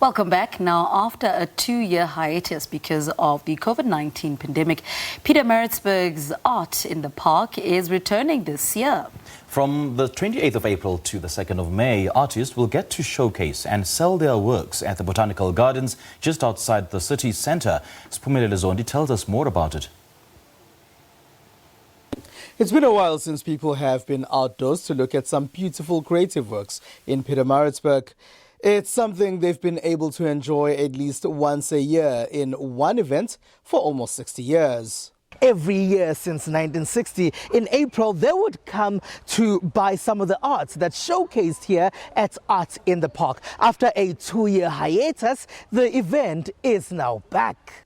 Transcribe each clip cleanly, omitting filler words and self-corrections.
Welcome back. Now, after a 2-year hiatus because of the COVID-19 pandemic, Pietermaritzburg's Art in the Park is returning this year. From the 28th of April to the 2nd of May, artists will get to showcase and sell their works at the Botanical Gardens just outside the city centre. Siphumelele Zondi tells us more about it. It's been a while since people have been outdoors to look at some beautiful creative works in Pietermaritzburg. It's something they've been able to enjoy at least once a year in one event for almost 60 years. Every year since 1960, in April, they would come to buy some of the arts that's showcased here at Art in the Park. After a 2-year hiatus, the event is now back.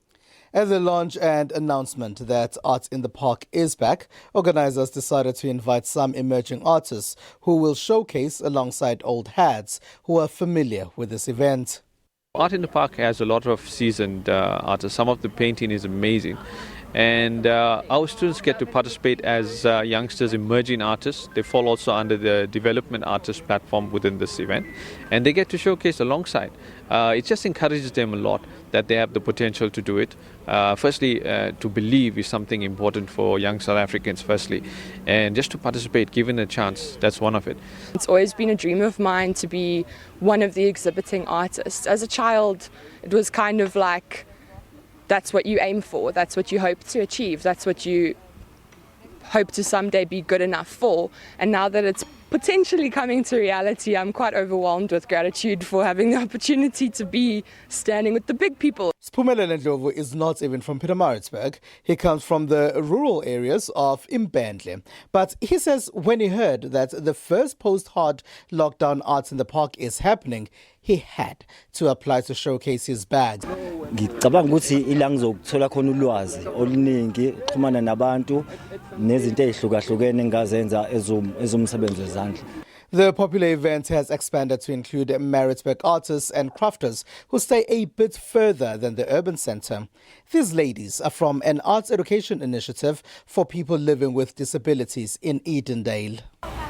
At the launch and announcement that Art in the Park is back, organizers decided to invite some emerging artists who will showcase alongside old hats who are familiar with this event. Art in the Park has a lot of seasoned artists. Some of the painting is amazing. And our students get to participate as youngsters, emerging artists. They fall also under the development artist platform within this event. And they get to showcase alongside. It just encourages them a lot that they have the potential to do it. Firstly, to believe is something important for young South Africans, firstly. And just to participate, given a chance, that's one of it. It's always been a dream of mine to be one of the exhibiting artists. As a child, it was kind of like, that's what you aim for, that's what you hope to achieve, that's what you hope to someday be good enough for. And now that it's potentially coming to reality, I'm quite overwhelmed with gratitude for having the opportunity to be standing with the big people. Siphumelele Zondi is not even from Pietermaritzburg. He comes from the rural areas of Mbendle. But he says when he heard that the first post-hard lockdown Art in the Park is happening, he had to apply to showcase his bags. Ngicabanga ukuthi ila ngizokuthola khona ulwazi oluningi xhumana nabantu nezinto ezihlukahlukene engazenza ezomsebenzi wezandla. The popular event has expanded to include Maritzburg artists and crafters who stay a bit further than the urban centre. These ladies are from an arts education initiative for people living with disabilities in Edendale.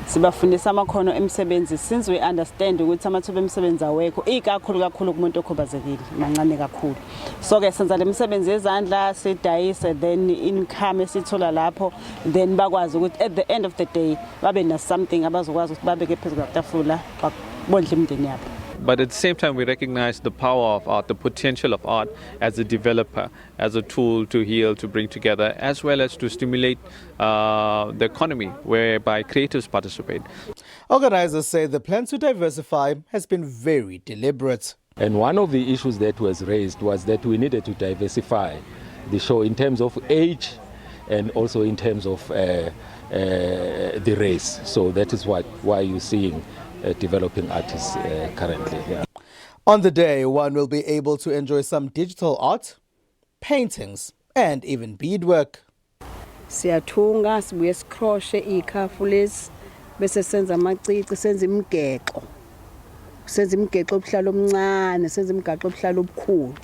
Sibafundisa amakhono emsebenzi since we understand ukuthi amathuba emsebenzi awekho ikakhulu kumuntu okhubazekile mancane kakhulu. So ke senza le misebenzi yezandla sidayise then income esithola lapho then bakwazi ukuthi at the end of the day babe na something abazokwazi ukuthi babeke phezulu kwetafula bakondle imindeni yabo. But at the same time, we recognize the power of art, the potential of art as a developer, as a tool to heal, to bring together, as well as to stimulate the economy, whereby creators participate. Organizers say the plan to diversify has been very deliberate. And one of the issues that was raised was that we needed to diversify the show in terms of age and also in terms of the race. So that is why you're seeing developing artists currently. Yeah. On the day, one will be able to enjoy some digital art, paintings, and even beadwork. Siyathunga sibuye sikroshe ikhafu lezi bese senza amacici senza imigexo. Senza imigexo obuhlalo omncane, senza imigexo obuhlalo obukhulu.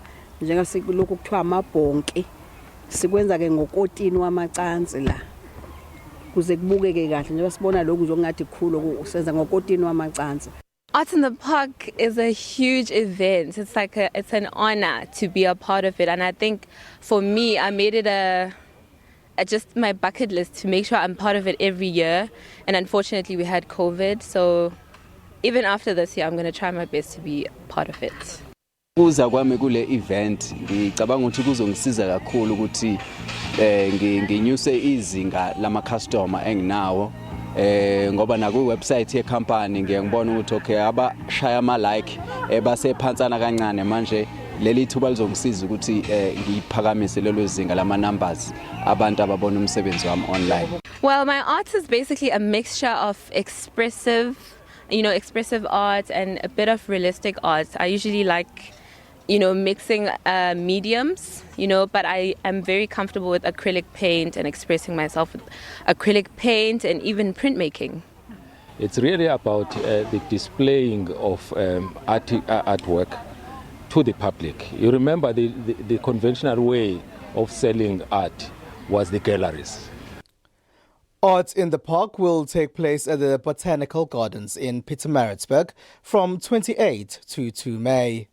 Njenga sikulokhu kuthiwa amabhonke. Sikwenza ke ngokotini wamacansi la. Art in the Park is a huge event. It's like it's an honor to be a part of it. And I think for me, I made it just my bucket list to make sure I'm part of it every year. And unfortunately, we had COVID. So even after this year, I'm going to try my best to be part of it. Kuza kwami kule event ngicabanga ukuthi kuzongisiza kakhulu ukuthi nginyuse izinga lama customer enginawo ngoba na ku website ye company ngiyangibona ukuthi okay abashaya ama like basephansana kancane manje leli thuba lizongisiza ukuthi ngiphakamise lelo zinga lama numbers abantu ababona umsebenzi wami online. Well, my art is basically a mixture of expressive art and a bit of realistic art. I usually like mixing mediums, but I am very comfortable with acrylic paint and expressing myself with acrylic paint and even printmaking. It's really about the displaying of artwork to the public. You remember the conventional way of selling art was the galleries. Art in the Park will take place at the Botanical Gardens in Pietermaritzburg from 28 to 2 May.